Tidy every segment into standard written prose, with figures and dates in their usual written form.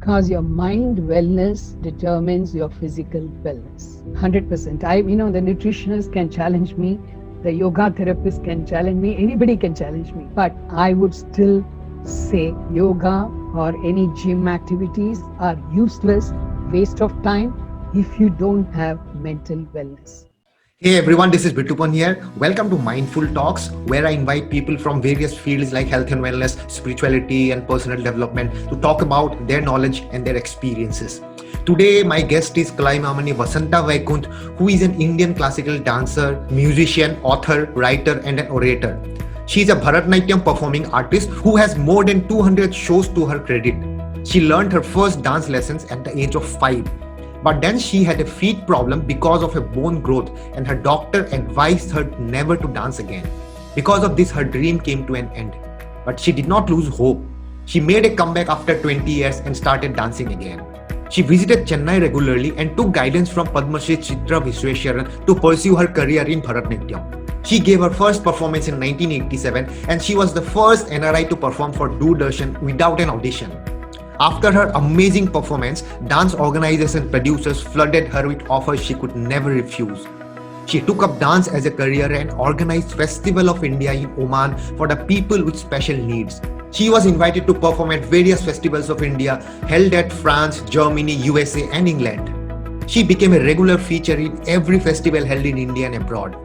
because your mind wellness determines your physical wellness. 100%. The nutritionist can challenge me, the yoga therapist can challenge me, anybody can challenge me. But I would still say yoga or any gym activities are useless, waste of time if you don't have mental wellness. Hey everyone, this is Bitupan here. Welcome to Mindful Talks, where I invite people from various fields like health and wellness, spirituality, and personal development to talk about their knowledge and their experiences. Today, my guest is Kalaimamani Vasantha Vaikunth, who is an Indian classical dancer, musician, author, writer, and an orator. She is a Bharatanatyam performing artist who has more than 200 shows to her credit. She learned her first dance lessons at the age of 5. But then she had a feet problem because of her bone growth, and her doctor advised her never to dance again. Because of this, her dream came to an end. But she did not lose hope. She made a comeback after 20 years and started dancing again. She visited Chennai regularly and took guidance from Padma Shri Chitra Visweswaran to pursue her career in Bharatanatyam. She gave her first performance in 1987, and she was the first NRI to perform for Doordarshan without an audition. After her amazing performance, dance organizers and producers flooded her with offers she could never refuse. She took up dance as a career and organized Festival of India in Oman for the people with special needs. She was invited to perform at various festivals of India held at France, Germany, USA, and England. She became a regular feature in every festival held in India and abroad.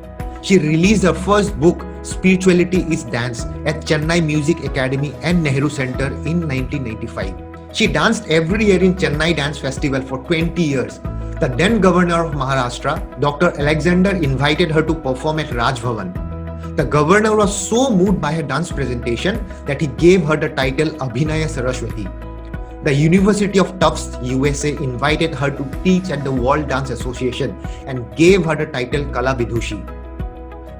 She released her first book, Spirituality is Dance, at Chennai Music Academy and Nehru Center in 1995. She danced every year in Chennai Dance Festival for 20 years. The then governor of Maharashtra, Dr. Alexander, invited her to perform at Raj Bhavan. The governor was so moved by her dance presentation that he gave her the title Abhinaya Saraswati. The University of Tufts, USA invited her to teach at the World Dance Association and gave her the title Kala Vidhushi.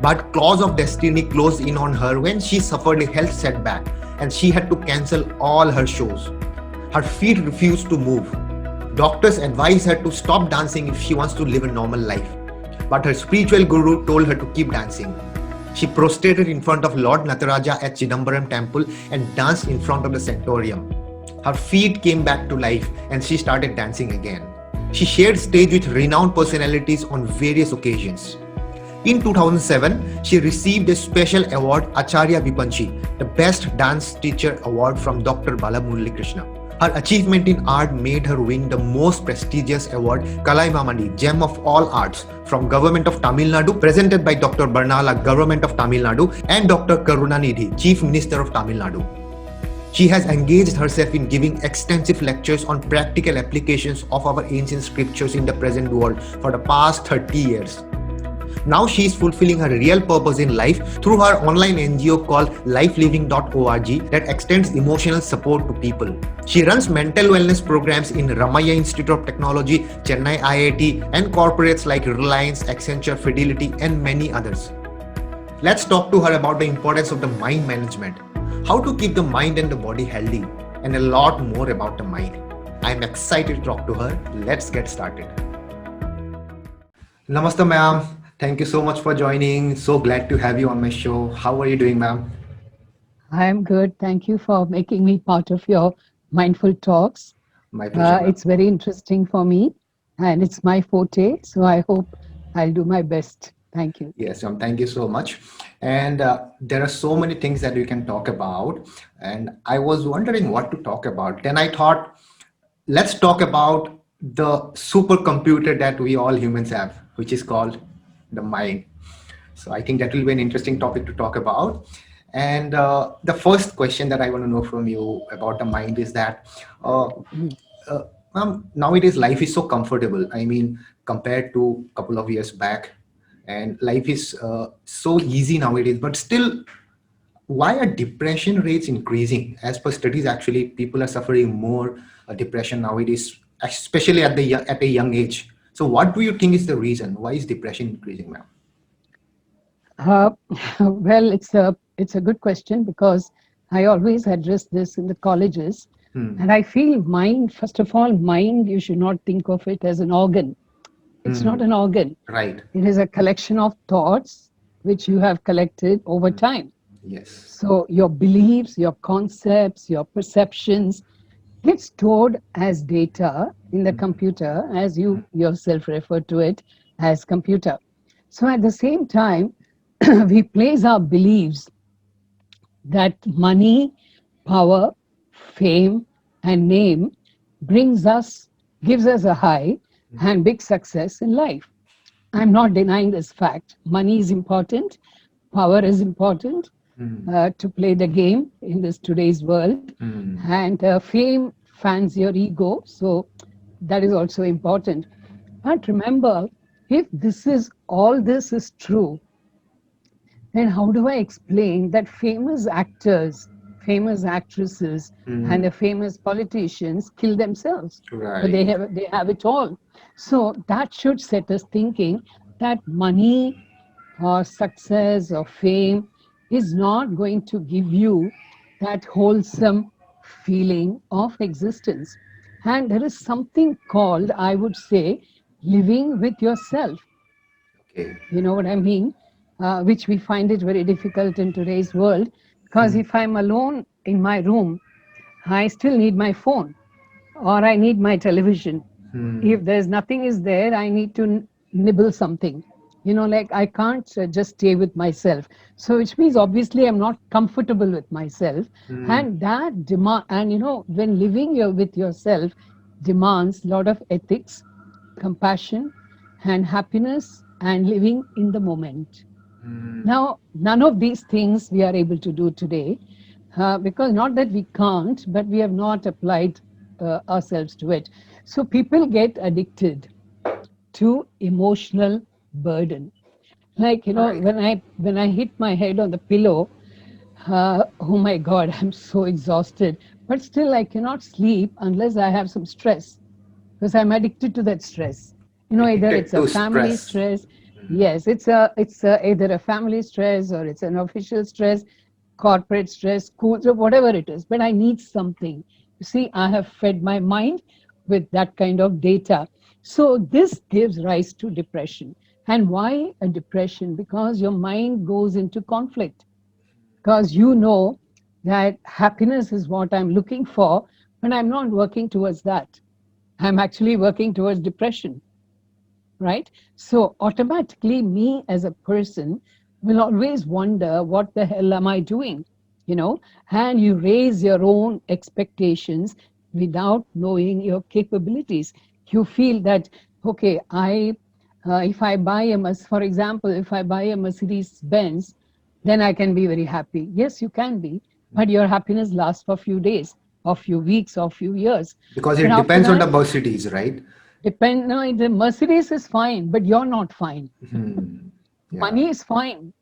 But claws of destiny closed in on her when she suffered a health setback and she had to cancel all her shows. Her feet refused to move. Doctors advised her to stop dancing if she wants to live a normal life. But her spiritual guru told her to keep dancing. She prostrated in front of Lord Nataraja at Chidambaram temple and danced in front of the Centaurium. Her feet came back to life and she started dancing again. She shared stage with renowned personalities on various occasions. In 2007, she received a special award Acharya Vipanchi, the Best Dance Teacher Award from Dr. Balamurali Krishna. Her achievement in art made her win the most prestigious award, Kalaimamani, Gem of All Arts, from Government of Tamil Nadu, presented by Dr. Barnala, Government of Tamil Nadu, and Dr. Karunanidhi, Chief Minister of Tamil Nadu. She has engaged herself in giving extensive lectures on practical applications of our ancient scriptures in the present world for the past 30 years. Now she is fulfilling her real purpose in life through her online NGO called lifeliving.org that extends emotional support to people. She runs mental wellness programs in Ramaiah Institute of Technology, Chennai IIT, and corporates like Reliance, Accenture, Fidelity, and many others. Let's talk to her about the importance of the mind management, how to keep the mind and the body healthy, and a lot more about the mind. I'm excited to talk to her. Let's get started. Namaste, ma'am. Thank you so much for joining. So glad to have you on my show. How are you doing, ma'am? I'm good. Thank you for making me part of your mindful talks. My pleasure, ma'am. It's very interesting for me and it's my forte. So I hope I'll do my best. Thank you. Yes, ma'am. Thank you so much. And there are so many things that we can talk about. And I was wondering what to talk about. Then I thought, let's talk about the supercomputer that we all humans have, which is called the mind. So I think that will be an interesting topic to talk about. And the first question that I want to know from you about the mind is that, Mhm. nowadays life is so comfortable. I mean, compared to a couple of years back, and life is so easy nowadays. But still, why are depression rates increasing? As per studies, actually, people are suffering more depression nowadays, especially at a young age. So, what do you think is the reason? Why is depression increasing, ma'am? Uh, well, it's a good question because I always address this in the colleges, and Hmm. I feel mind. First of all, mind. You should not think of it as an organ. It's not Hmm. an organ. Right. It is a collection of thoughts which you have collected over time. Yes. So your beliefs, your concepts, your perceptions, gets stored as data in the computer, as you yourself refer to it as computer. So at the same time, we place our beliefs that money, power, fame, and name brings us, gives us a high and big success in life. I'm not denying this fact. Money is important, power is important to play the game in this today's world, and fame fans your ego, so that is also important. But remember, if all this is true, then how do I explain that famous actors, famous actresses, and the famous politicians kill themselves? But Right. they have it all. So that should set us thinking that money or success or fame is not going to give you that wholesome feeling of existence. And there is something called, I would say, living with yourself. Okay. You know what I mean? Which we find it very difficult in today's world. Because if I'm alone in my room, I still need my phone or I need my television. If there's nothing is there, I need to nibble something. Like I can't just stay with myself. So which means obviously I'm not comfortable with myself, and that demand. And when living with yourself demands a lot of ethics, compassion, and happiness, and living in the moment. Now, none of these things we are able to do today, because not that we can't, but we have not applied ourselves to it. So people get addicted to emotional burden. Like Right. when I hit my head on the pillow, oh my God, I'm so exhausted. But still, I cannot sleep unless I have some stress because I'm addicted to that stress. Either Addicted it's a to family stress. stress. Yes, it's either a family stress or it's an official stress, corporate stress, school, or whatever it is. But I need something. You see, I have fed my mind with that kind of data. So this gives rise to depression. And why a depression? Because your mind goes into conflict. Because that happiness is what I'm looking for, but I'm not working towards that. I'm actually working towards depression, right? So automatically, me as a person will always wonder, what the hell am I doing? You know, and you raise your own expectations without knowing your capabilities. You feel that, okay, if I buy for example, if I buy a Mercedes Benz, then I can be very happy. Yes, you can be, but your happiness lasts for a few days, or few weeks, or few years. Because But it after depends on the that, Mercedes, right? no, the Mercedes is fine, but you're not fine. Yeah. Money is fine.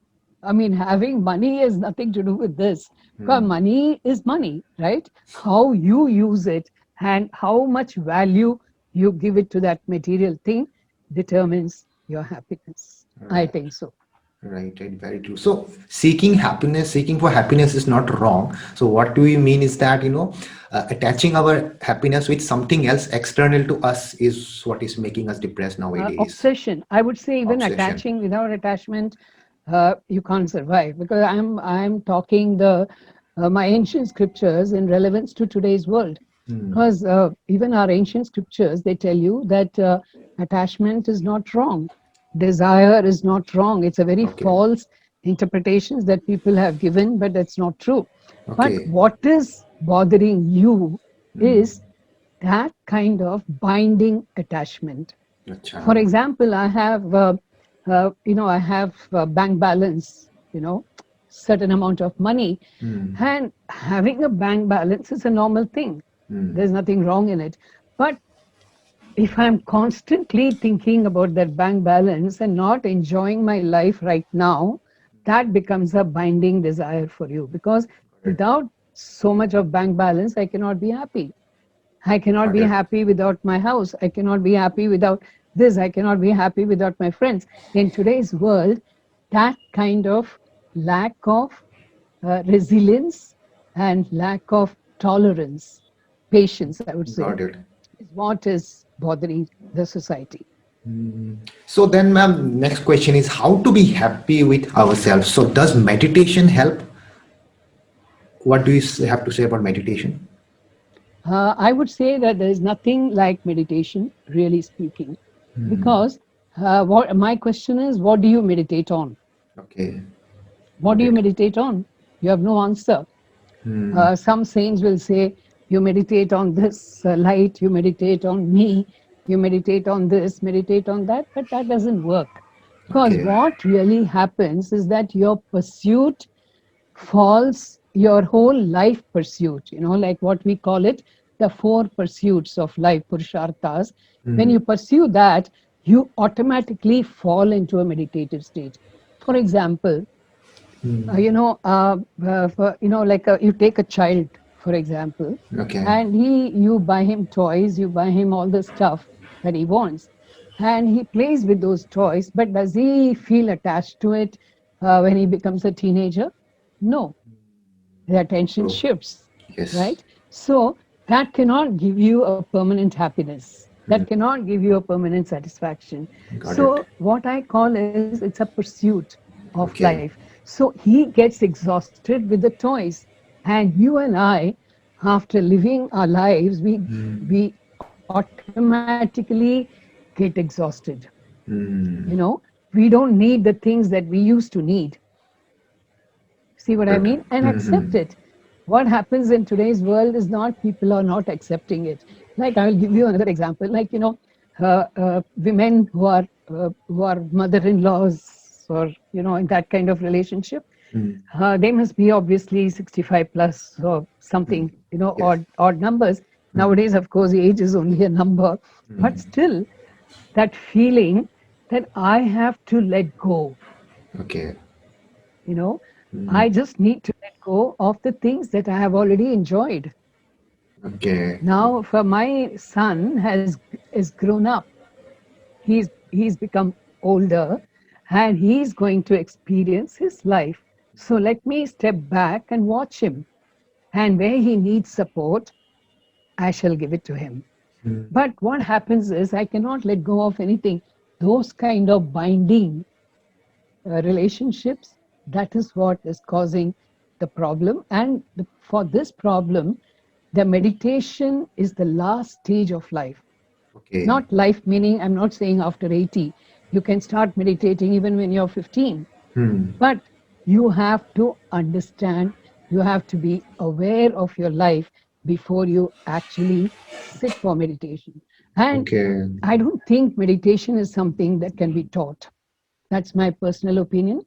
I mean, having money has nothing to do with this. Because money is money, right? How you use it and how much value you give it to that material thing determines your happiness. I Right. think so. Right, right, very true. So seeking happiness, seeking for happiness is not wrong. So what do we mean is that, attaching our happiness with something else external to us is what is making us depressed nowadays. Obsession. I would say even Obsession. attaching without attachment, you can't survive because I'm talking the my ancient scriptures in relevance to today's world. Because even our ancient scriptures, they tell you that attachment is not wrong, desire is not wrong. It's a very Okay. false interpretations that people have given, but that's not true. But Okay. what is bothering you is that kind of binding attachment. Acha. For example, I have bank balance, certain amount of money, and having a bank balance is a normal thing. There's nothing wrong in it. But if I'm constantly thinking about that bank balance and not enjoying my life right now, that becomes a binding desire for you because Got it. without so much of bank balance, I cannot be happy. I cannot Got be it. happy without my house. I cannot be happy without this. I cannot be happy without my friends. In today's world, that kind of lack of resilience and lack of tolerance, patience, I would say, Got it. is what is bothering the society. So then, ma'am, next question is how to be happy with ourselves. So does meditation help? What do you have to say about meditation? I would say that there is nothing like meditation, really speaking, because what my question is, what do you meditate on? Okay. What Got do you it. meditate on? You have no answer. Some saints will say, you meditate on this light, you meditate on me, you meditate on this, meditate on that, but that doesn't work. Because Okay. what really happens is that your pursuit falls, your whole life pursuit, like what we call it, the four pursuits of life, purusharthas. When you pursue that, you automatically fall into a meditative state. For example, like you take a child, for example, Okay. and you buy him toys, you buy him all the stuff that he wants, and he plays with those toys, but does he feel attached to it when he becomes a teenager? No, the attention True. shifts, Yes. right? So that cannot give you a permanent happiness. That cannot give you a permanent satisfaction. Got it. So what I call is it's a pursuit of life. Okay. So he gets exhausted with the toys, and you and I, after living our lives, we automatically get exhausted. We don't need the things that we used to need. See what I Got mean? it. And accept it. What happens in today's world is not people are not accepting it. Like I will give you another example. Like women who are mother-in-laws, or in that kind of relationship, they must be obviously 65 plus or something. Yes. Odd numbers. Nowadays, of course, age is only a number, but still, that feeling that I have to let go. Okay. You know, I just need to let go of the things that I have already enjoyed. Okay. Now, for my son is grown up. He's become older, and he's going to experience his life. So let me step back and watch him. And where he needs support, I shall give it to him. But what happens is I cannot let go of anything. Those kind of binding relationships, that is what is causing the problem. And for this problem, the meditation is the last stage of life. Okay. Not life meaning, I'm not saying after 80. You can start meditating even when you're 15. But you have to understand, you have to be aware of your life before you actually sit for meditation. And Okay. I don't think meditation is something that can be taught. That's my personal opinion.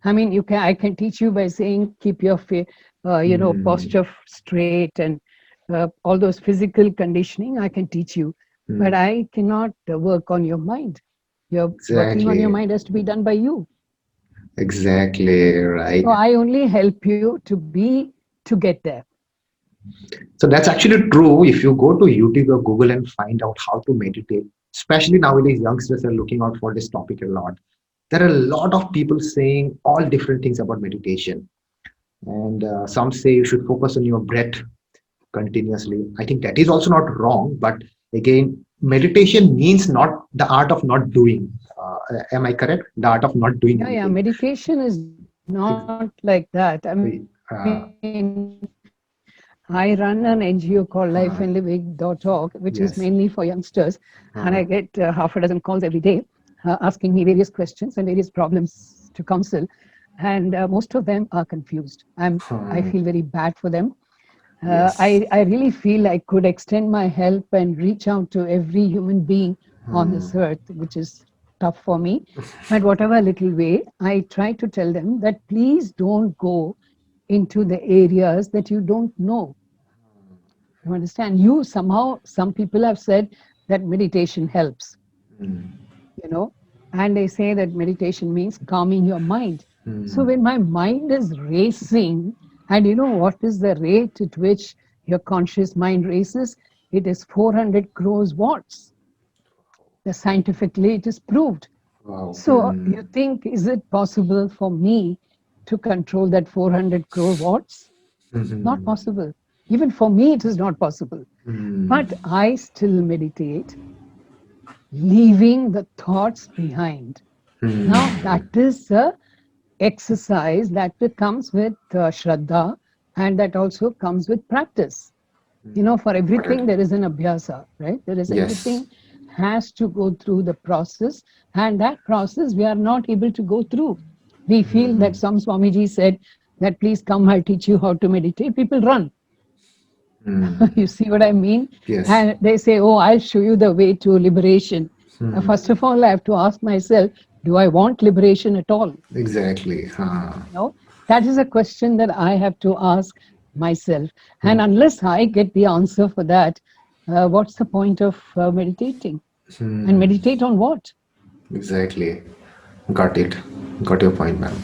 I mean, I can teach you by saying keep your posture straight, and all those physical conditioning. I can teach you, but I cannot work on your mind. Your working on your Exactly. mind has to be done by you. Exactly. Right. So I only help you to get there. So that's actually true. If you go to YouTube or Google and find out how to meditate, especially nowadays, youngsters are looking out for this topic a lot. There are a lot of people saying all different things about meditation. And some say you should focus on your breath continuously. I think that is also not wrong. But again, meditation means not the art of not doing. Am I correct? The art of not doing Yeah, yeah. anything. Meditation is not like that. I mean, Uh, I run an NGO called lifeandliving.org, which is mainly for youngsters, yes. and I get half a dozen calls every day asking me various questions and various problems to counsel, and most of them are confused. I feel very bad for them. Yes. I really feel I could extend my help and reach out to every human being on this earth, which is tough for me. But whatever little way, I try to tell them that please don't go into the areas that you don't know. You understand? You somehow, some people have said that meditation helps, you know, and they say that meditation means calming your mind. So when my mind is racing, and what is the rate at which your conscious mind races? It is 400 crores watts. The scientifically it is proved. Wow. So you think, is it possible for me to control that 400 crore watts? Not possible. Even for me, it is not possible. But I still meditate, leaving the thoughts behind. Now, that is a exercise that comes with Shraddha, and that also comes with practice. For Got it. everything there is an abhyasa, right? There is Yes. everything has to go through the process, and that process we are not able to go through. We feel that some Swamiji said that please come, I'll teach you how to meditate. People run. You see what I mean? Yes. And they say, oh, I'll show you the way to liberation. First of all, I have to ask myself, do I want liberation at all? Exactly. No, that is a question that I have to ask myself. And unless I get the answer for that, what's the point of meditating? And meditate on what? Exactly. Got it. Got your point, ma'am.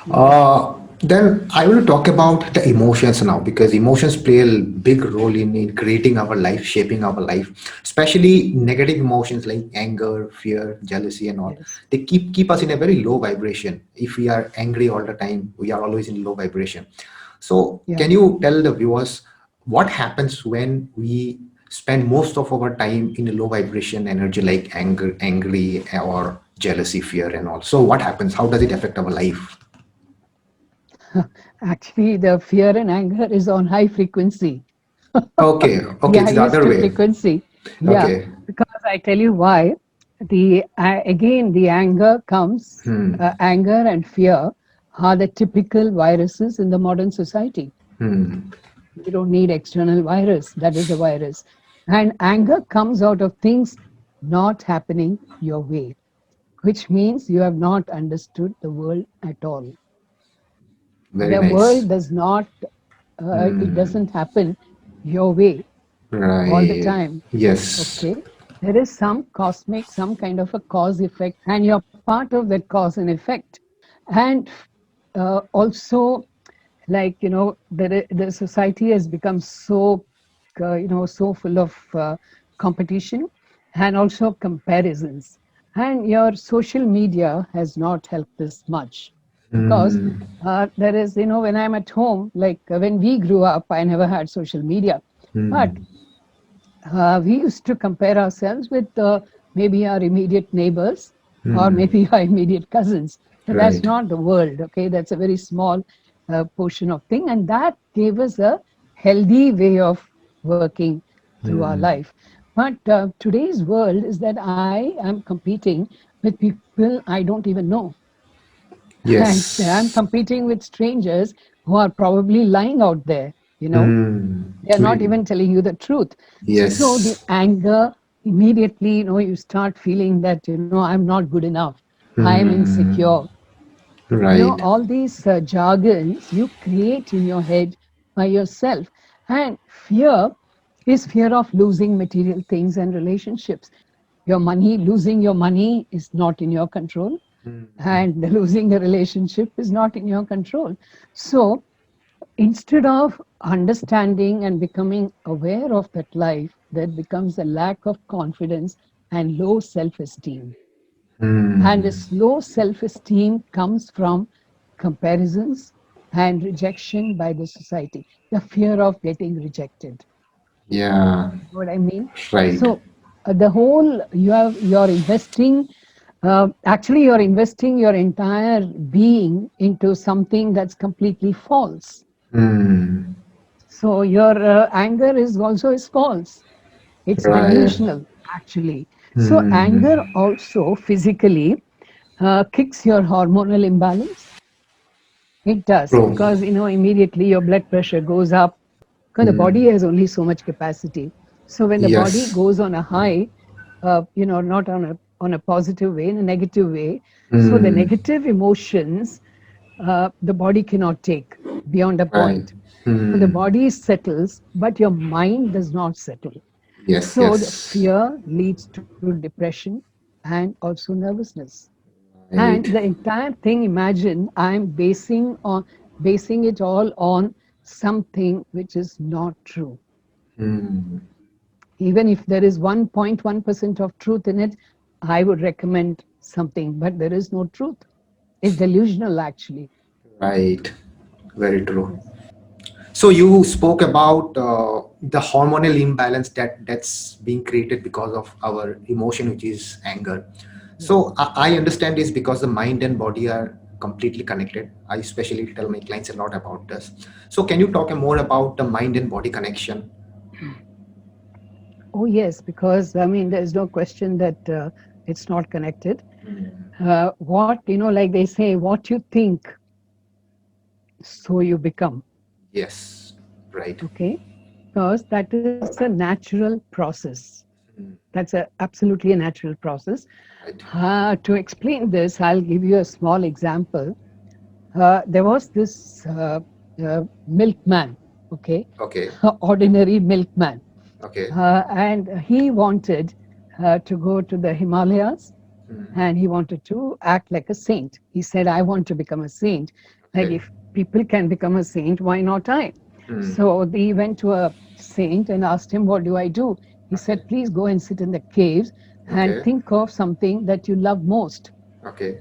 Yeah. Then I will talk about the emotions now, because emotions play a big role in creating our life, shaping our life, especially negative emotions like anger, fear, jealousy, and all. Yes. They keep us in a very low vibration. If we are angry all the time, we are always in low vibration. So, Yeah. can you tell the viewers what happens when we spend most of our time in a low vibration energy like anger, angry, or jealousy, fear, and all? So, what happens? How does it affect our life? Actually, the fear and anger is on high frequency, Okay, the okay, it's the highest other way. frequency. Yeah, Okay. because I tell you why. Again, the anger comes, anger and fear are the typical viruses in the modern society. You don't need external virus. That is a virus. And anger comes out of things not happening your way, which means you have not understood the world at all. Very The nice. world does not, it doesn't happen your way all the Right. time. Yes. Okay. There is some cosmic, some kind of a cause effect, and you're part of that cause and effect. And also, like, the society has become so, so full of competition and also comparisons. And your social media has not helped us much because there is, when I'm at home, like when we grew up, I never had social media. But we used to compare ourselves with maybe our immediate neighbors or maybe our immediate cousins. But that's Right. not the world, okay? That's a very small portion of thing. And that gave us a healthy way of working through our life. But today's world is that I am competing with people I don't even know. And I'm Yes. competing with strangers who are probably lying out there, you know they're not We- even telling you the truth. So the Yes. anger, immediately, you start feeling that, I'm not good enough. I am insecure. Right. All these jargons you create in your head by yourself. And fear is fear of losing material things and relationships. Losing your money is not in your control. And losing a relationship is not in your control. So instead of understanding and becoming aware of that life, there becomes a lack of confidence and low self esteem. And this low self esteem comes from comparisons and rejection by the society, the fear of getting rejected. Yeah. You know what I mean? Right. So, the whole you're investing, actually, you're investing your entire being into something that's completely false. So your anger is also is false. It's Right. delusional, actually. So anger also physically kicks your hormonal imbalance. It does True. because immediately your blood pressure goes up because the body has only so much capacity. So when the body Yes. goes on a high, not on a positive way, in a negative way, so the negative emotions the body cannot take beyond a Right. point. So the body settles, but your mind does not settle. Yes. So the Yes. fear leads to depression and also nervousness. And Right. the entire thing, imagine I'm basing it all on something which is not true. Even if there is 1.1% of truth in it, I would recommend something, but there is no truth. It's delusional, actually. Right. Very true. So you spoke about the hormonal imbalance that's being created because of our emotion, which is anger. So Yes. I understand is because the mind and body are completely connected. I especially tell my clients a lot about this. So can you talk more about the mind and body connection? Oh, yes, because there's no question that it's not connected. Mm. Like they say, what you think, so you become. Yes, right. Okay, because that is a natural process. Mm. Absolutely a natural process. Right. To explain this, I'll give you a small example. There was this milkman, okay, Okay. ordinary milkman, Okay. and he wanted to go to the Himalayas, Mm. and he wanted to act like a saint. He said, I want to become a saint. Like, Okay. if people can become a saint, why not I? Mm. So they went to a saint and asked him, what do I do? He Okay. said, please go and sit in the caves and Okay. think of something that you love most. Okay.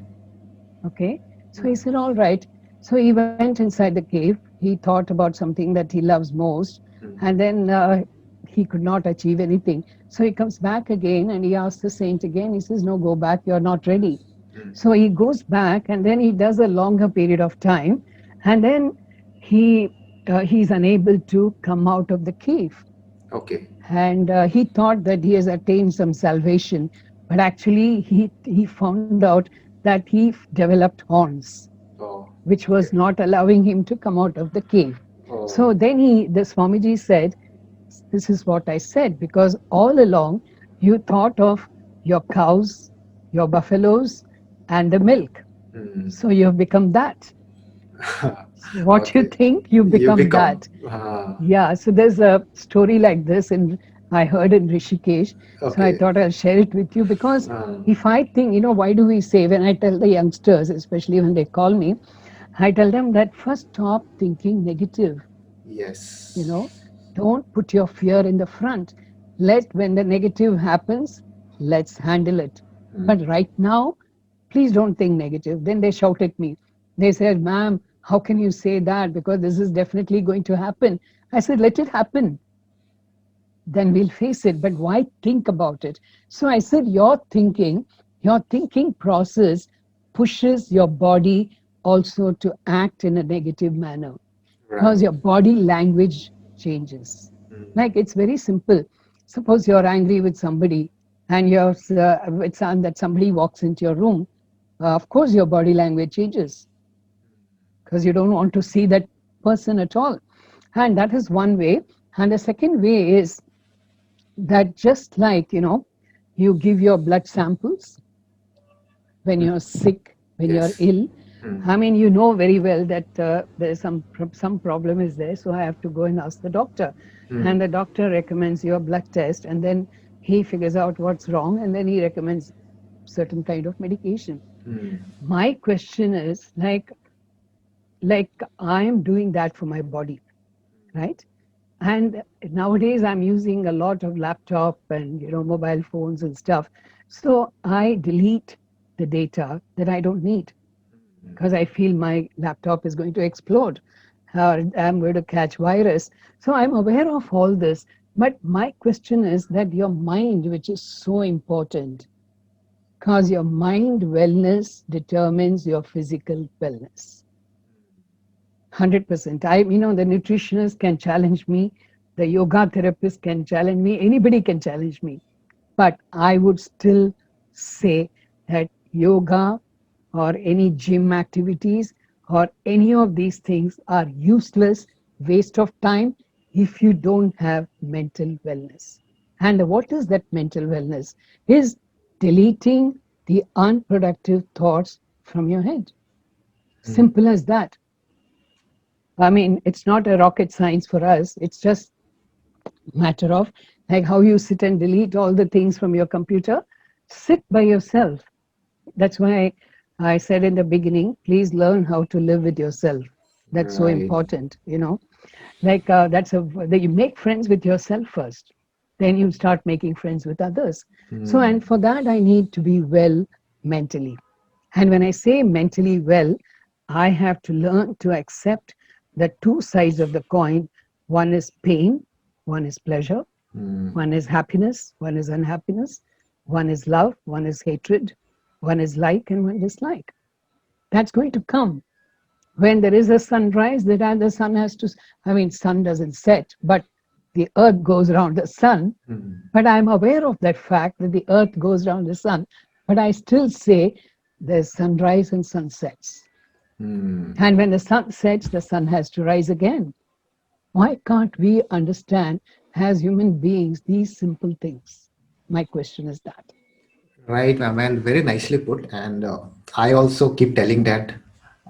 Okay. So he Mm. said, all right. So he went inside the cave. He thought about something that he loves most. Mm. And then he could not achieve anything. So he comes back again and he asks the saint again. He says, no, go back. You're not ready. Mm. So he goes back and then he does a longer period of time. And then he he's unable to come out of the cave. Okay. And he thought that he has attained some salvation. But actually, he found out that he developed horns, Oh. which was Okay. not allowing him to come out of the cave. Oh. So then the Swamiji said, this is what I said, because all along you thought of your cows, your buffaloes, and the milk. Mm. So you have become that. So what you Okay. think, you You become become. that. Yeah, so there's a story like this in I heard in Rishikesh. So I Okay. thought I'll share it with you because if I think, why do we say, when I tell the youngsters, especially when they call me, I tell them that first stop thinking negative, you Yes. know, don't put your fear in the front. When the negative happens, let's handle it. Mm. But right now, please don't think negative. Then they shout at me. They said, ma'am, how can you say that? Because this is definitely going to happen. I said, let it happen. Then we'll face it. But why think about it? So I said, your thinking process pushes your body also to act in a negative manner because Right. your body language changes. Mm. Like, it's very simple. Suppose you're angry with somebody and that somebody walks into your room. Of course, your body language changes because you don't want to see that person at all. And that is one way. And the second way is that just like, you give your blood samples when Mm. you're sick, when you're Yes. ill. Mm. You know very well that there's some problem is there, so I have to go and ask the doctor, Mm. and the doctor recommends your blood test, and then he figures out what's wrong, and then he recommends certain kind of medication. Mm. My question is like I am doing that for my body, right? And nowadays I'm using a lot of laptop and mobile phones and stuff, so I delete the data that I don't need because I feel my laptop is going to explode or I'm going to catch virus. So I'm aware of all this. But my question is that your mind, which is so important, because your mind wellness determines your physical wellness. 100%. The nutritionist can challenge me, the yoga therapist can challenge me, anybody can challenge me. But I would still say that yoga or any gym activities or any of these things are useless, waste of time if you don't have mental wellness. And what is that mental wellness? Is deleting the unproductive thoughts from your head. Mm. Simple as that. It's not a rocket science for us. It's just matter of like how you sit and delete all the things from your computer. Sit by yourself. That's why I said in the beginning, please learn how to live with yourself. That's so Right. important. That you make friends with yourself first, then you start making friends with others. So, Mm. and for that, I need to be well mentally. And when I say mentally well, I have to learn to accept the two sides of the coin. One is pain, one is pleasure, Mm. one is happiness, one is unhappiness, one is love, one is hatred, one is like, and one dislike. That's going to come when there is a sunrise. The sun has to, sun doesn't set, but the earth goes around the sun, Hmm. but I'm aware of that fact that the earth goes around the sun. But I still say there's sunrise and sunsets. Hmm. And when the sun sets, the sun has to rise again. Why can't we understand as human beings these simple things? My question is that. Right, ma'am, and very nicely put. And I also keep telling that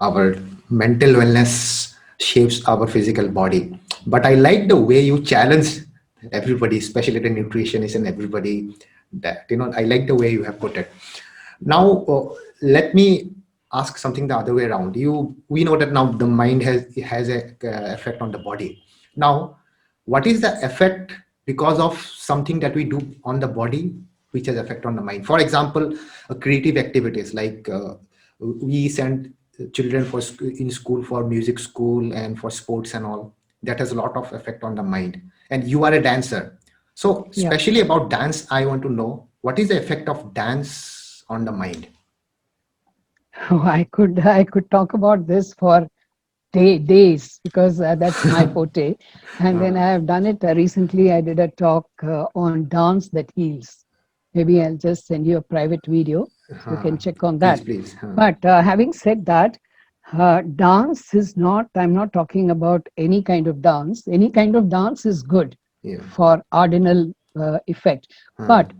our mental wellness shapes our physical body. But I like the way you challenge everybody, especially the nutritionist and everybody. That I like the way you have put it. Now, let me ask something the other way around. We know that now the mind has a effect on the body. Now, what is the effect because of something that we do on the body which has effect on the mind? For example, creative activities like we send children in school for music school and for sports and all. That has a lot of effect on the mind. And you are a dancer, so Yeah. especially about dance, I want to know what is the effect of dance on the mind. I could talk about this for days because that's my forte. And then I have done it recently. I did a talk on dance that heals. Maybe I'll just send you a private video so you can check on Please, that. please. But having said that, dance is not, I'm not talking about any kind of dance. Any kind of dance is good Yeah. for ordinal effect. Huh. But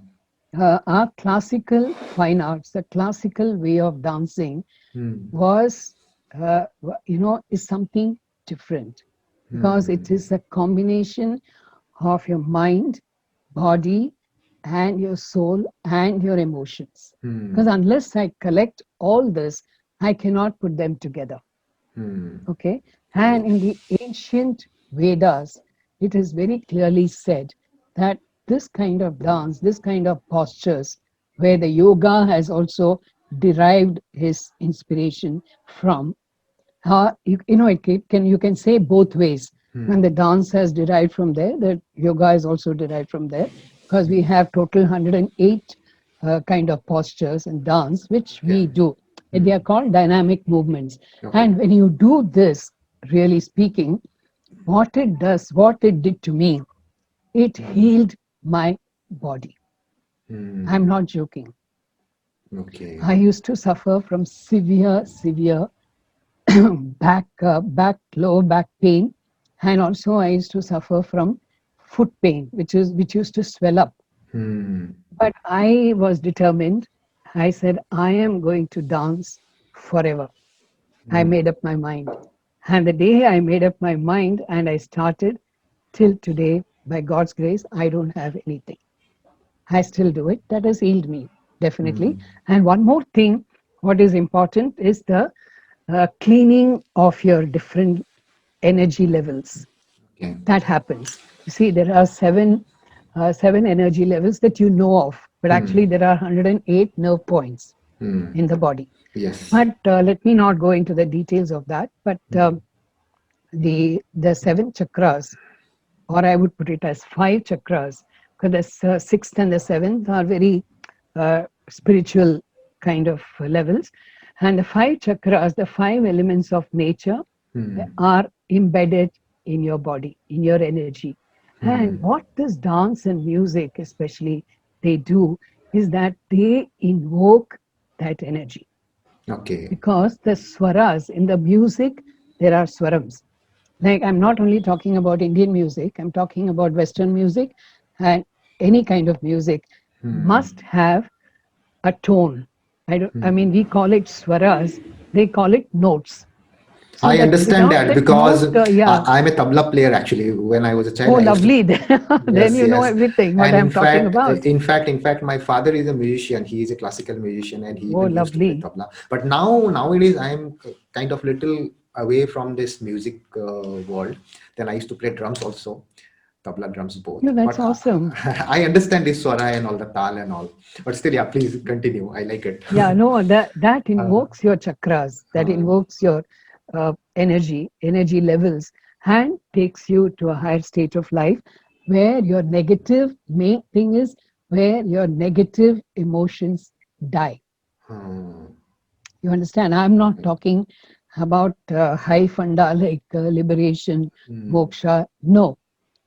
our classical fine arts, the classical way of dancing Hmm. was, is something different because it Hmm. is a combination of your mind, body, and your soul and your emotions. Because Hmm. unless I collect all this, I cannot put them together. Hmm. Okay. And Right. in the ancient Vedas, it is very clearly said that this kind of dance, this kind of postures, where the yoga has also derived his inspiration from, you can say both ways. And the Hmm. dance has derived from there, the yoga is also derived from there, because we have total 108 kind of postures and dance which Yeah. we do. And they Hmm. are called dynamic movements. Okay. And when you do this, really speaking, what it does, what it did to me, it healed my body. I'm Hmm. not joking. Okay. I used to suffer from severe lower back pain, and also I used to suffer from foot pain, which used to swell up. Hmm. But I was determined. I said I am going to dance forever. I Hmm. made up my mind, and the day I made up my mind and I started till today, by God's grace, I don't have anything. I still do it. That has healed me definitely. Hmm. And one more thing, what is important is the cleaning of your different energy levels. Okay. That happens. You see, there are seven energy levels that you know of, but actually Hmm. there are 108 nerve points Hmm. in the body. Yes. But let me not go into the details of that. But the seven chakras, or I would put it as five chakras, because the sixth and the seventh are very spiritual kind of levels. And the five chakras, the five elements of nature, Hmm. are embedded in your body, in your energy. And Hmm. what this dance and music, especially, they do is that they invoke that energy Okay. because the swaras in the music, there are swarams. Like, I'm not only talking about Indian music, I'm talking about Western music, and any kind of music Hmm. must have a tone. I mean, we call it swaras, they call it notes. So I that understand without that that because note, yeah. I'm a tabla player actually. When I was a Oh, child, I used to. lovely. Then Yes, you know yes. everything what And I'm talking about. in fact, my father is a musician. He is a classical musician, and he Oh, even used to play lovely. tabla. But nowadays, I'm kind of little away from this music world. Then I used to play drums also, tabla drums both. Yeah, that's But awesome. I understand this swara and all the tal and all. But still, yeah, please continue. I like it. Yeah, no, that uh, invokes your chakras, that uh, invokes your energy levels, and takes you to a higher state of life where your negative main thing is where your negative emotions die. uh, You understand? I'm not talking about high funda like liberation, hmm, moksha. No,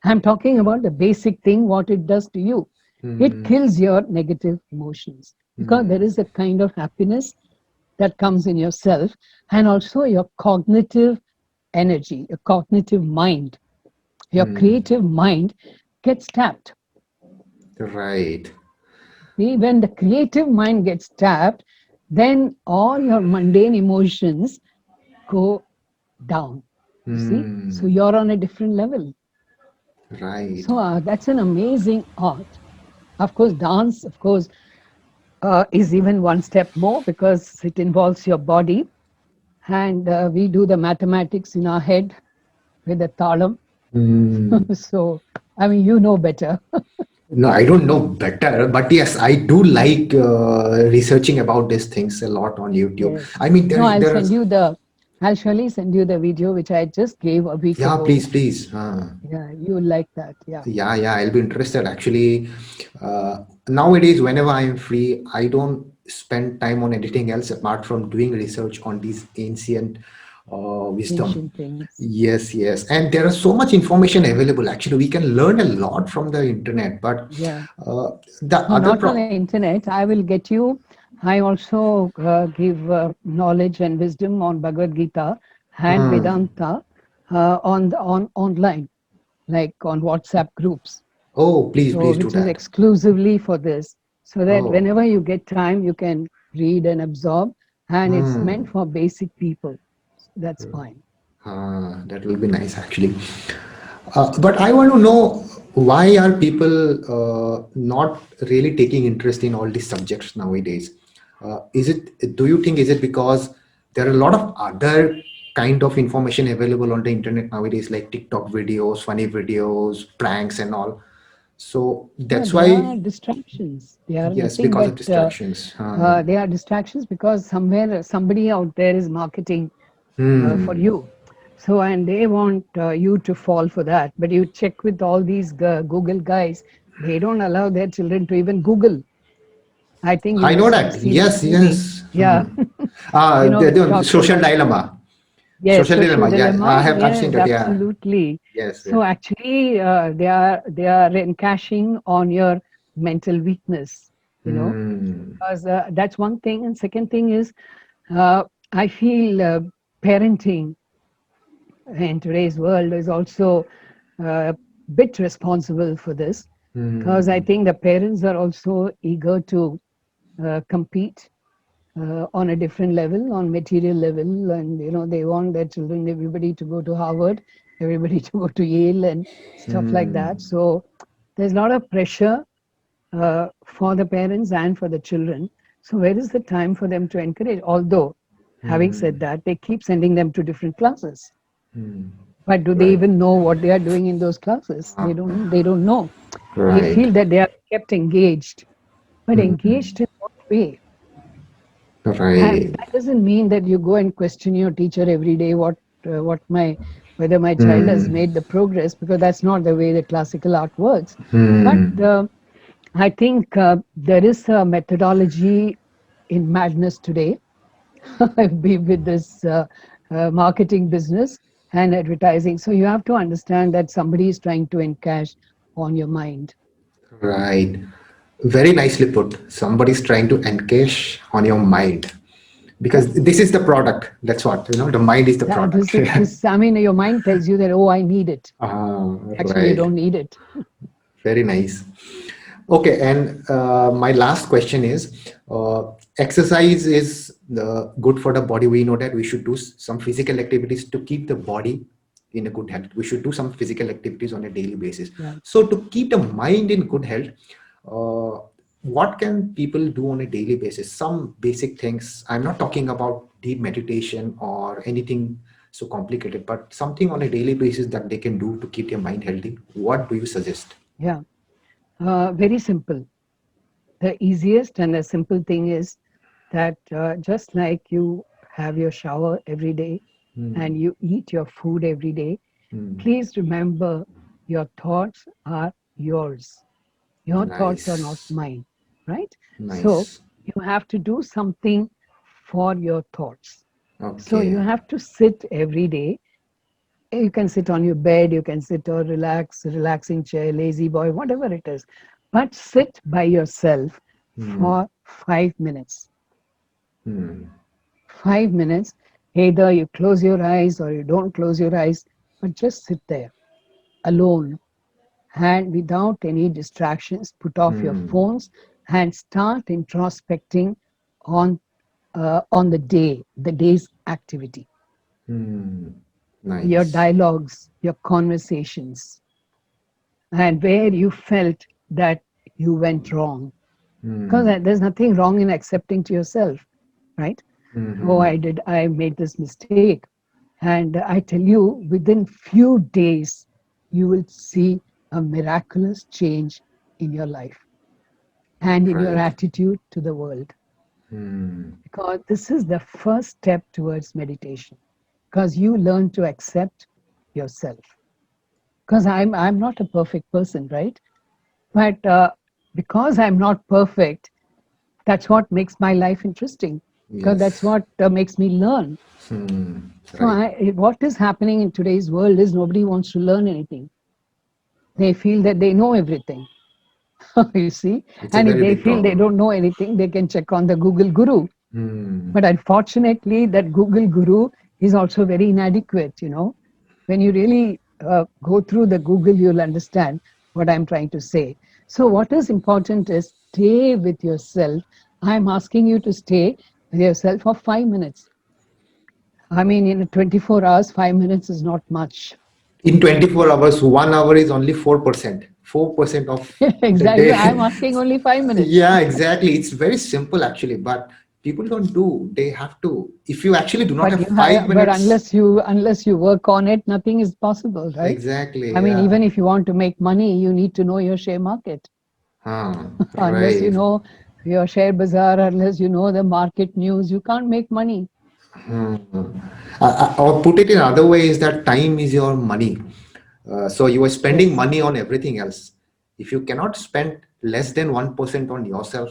I'm talking about the basic thing, what it does to you. It Hmm. kills your negative emotions because there is a kind of happiness that comes in yourself, and also your cognitive energy, your cognitive mind, your creative mind gets tapped. Right. See, when the creative mind gets tapped, then all your mundane emotions go down. You see? So Hmm. you're on a different level. Right. So that's an amazing art. Of course, dance, of course, is even one step more because it involves your body. And we do the mathematics in our head with the talam. Hmm. So, I mean, you know better. No, I don't know better, but yes, I do like researching about these things a lot on YouTube. Yes. I mean, No, there is, I'll surely send you the video which I just gave a week yeah, ago. please, please. Yeah, you will like that. Yeah. Yeah, yeah, I'll be interested. Actually, nowadays, whenever I'm free, I don't spend time on anything else apart from doing research on these ancient wisdom. Ancient things. Yes, yes, and there is so much information available. Actually, we can learn a lot from the internet. But Yeah. uh, the No, other not on pro. the internet. I will get you. I also give knowledge and wisdom on Bhagavad Gita and Hmm. Vedanta on online, like on WhatsApp groups. Oh, please, So please do which is that. exclusively for this, so that Oh. whenever you get time, you can read and absorb, and it's meant Hmm. for basic people. That's fine. That will be nice, actually. But I want to know, why are people not really taking interest in all these subjects nowadays? Is it? Do you think is it because there are a lot of other kind of information available on the internet nowadays, like TikTok videos, funny videos, pranks, and all? So No, that's they are why, distractions. They are yes, nothing because but of distractions. they are distractions because somewhere somebody out there is marketing for Hmm. you. So, and they want you to fall for that. But you check with all these Google guys, they don't allow their children to even Google. I think you I know must have that. seen that Yes, movie. yes. Yeah, The which talks social about, dilemma. yes, Social social dilemma. Yeah, dilemma. I've seen Yes, that. Yeah. absolutely. Yes. Yeah. So actually, they are encashing on your mental weakness. You know, Hmm. because that's one thing. And second thing is, uh, I feel parenting in today's world is also a bit responsible for this, because I Hmm. think the parents are also eager to compete on a different level, on material level, and they want their children, everybody to go to Harvard, everybody to go to Yale, and stuff like that. Hmm. So there's a lot of pressure for the parents and for the children. So where is the time for them to encourage? Although, having said Hmm. that, they keep sending them to different classes. Hmm. But do they Right. even know what they are doing in those classes? Ah, They don't know. They right. feel that they are kept engaged. But Hmm. engaged in what way? And Right. that doesn't mean that you go and question your teacher every day what my whether my child has Hmm. made the progress, because that's not the way the classical art works. But Hmm. I think there is a methodology in madness today be with this marketing business and advertising. So you have to understand that somebody is trying to encash on your mind. Right. Very nicely put. Somebody's trying to encash on your mind, because Yes. this is the product. That's what, the mind is the That product. this I mean, your mind tells you that, oh, I need it. Actually, you Right. don't need it. Very nice. Okay, and my last question is, exercise is good for the body. We know that we should do some physical activities to keep the body in a good health. We should do some physical activities on a daily basis. Yeah. So to keep the mind in good health, what can people do on a daily basis? Some basic things. I'm not talking about deep meditation or anything so complicated, but something on a daily basis that they can do to keep their mind healthy. What do you suggest? Yeah. Very simple. The easiest and the simple thing is that just like you have your shower every day and you eat your food every day, please remember your thoughts are yours. Your thoughts are not Nice. mine, right? So Nice. you have to do something for your thoughts. So you Okay. have to sit every day You can sit on your bed, you can sit or relax, relaxing chair, lazy boy, whatever it is. But sit by yourself Hmm. for 5 minutes. Hmm. 5 minutes. Either you close your eyes or you don't close your eyes, but just sit there alone and without any distractions. Put off your Hmm. phones and start introspecting on on the day's activity, Hmm. your Nice. dialogues, your conversations, and where you felt that you went wrong. Because Hmm. there's nothing wrong in accepting to yourself, right? Oh, Hmm. I made this mistake. And I tell you, within few days, you will see a miraculous change in your life and in your Right. attitude to the world. Hmm. Because this is the first step towards meditation. Because you learn to accept yourself. Because I'm not a perfect person, right? But because I'm not perfect, that's what makes my life interesting. Because that's Yes. what makes me learn. Hmm. So Right. what is happening in today's world is nobody wants to learn anything. They feel that they know everything. You see, It's a and if very they big feel they problem. don't know anything, they can check on the Google Guru. Hmm. But unfortunately, that Google Guru is also very inadequate. When you really go through the Google, you'll understand what I'm trying to say. So, what is important is stay with yourself. I'm asking you to stay with yourself for 5 minutes. I mean, in 24 hours, 5 minutes is not much. In 24 hours, 1 hour is only 4%. 4% of the Exactly. day. I'm asking only 5 minutes. Yeah, exactly. It's very simple actually, but people don't do. They have to. If you actually do not But have 5 minutes, unless you work on it, nothing is possible, right? I exactly. mean, Yeah. even if you want to make money, you need to know your share market. Unless you Right. know your share bazaar, unless you know the market news, you can't make money. Hmm. Or put it in other way is that time is your money. So you are spending Yes, money on everything else. If you cannot spend less than 1% on yourself,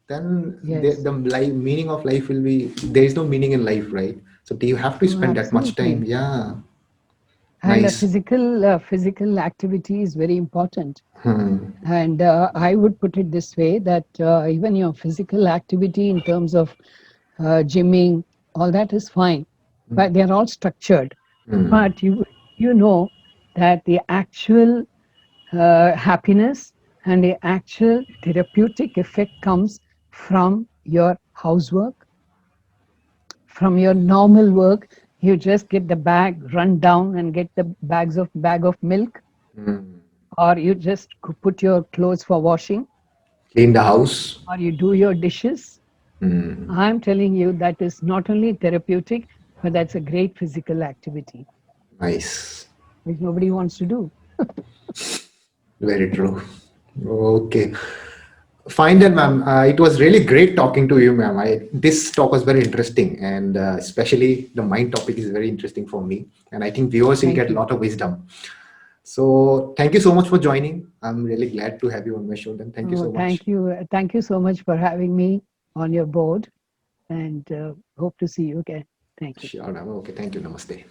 then yes. the life, meaning of life will be there is no meaning in life, right? So do you have to No, spend that much time? absolutely. Yeah, And a nice. physical activity is very important. Hmm. And I would put it this way that even your physical activity in terms of gymming, all that is fine, but they are all structured. Hmm. But you know that the actual happiness and the actual therapeutic effect comes from your housework, from your normal work. You just get the bag, run down and get the bag of milk, Hmm. or you just put your clothes for washing, Clean the house. or you do your dishes. Hmm. I'm telling you that is not only therapeutic, but that's a great physical activity, Nice. which nobody wants to do. Very true. Okay. Fine then, ma'am. It was really great talking to you, ma'am. This talk was very interesting, and especially the mind topic is very interesting for me. And I think viewers will Thank get a you. lot of wisdom. So thank you so much for joining. I'm really glad to have you on my show. Then thank you Oh, so much. thank you. Thank you so much for having me on your board, and hope to see you again. Thank you. Sure, ma'am. Okay. Thank you. Namaste.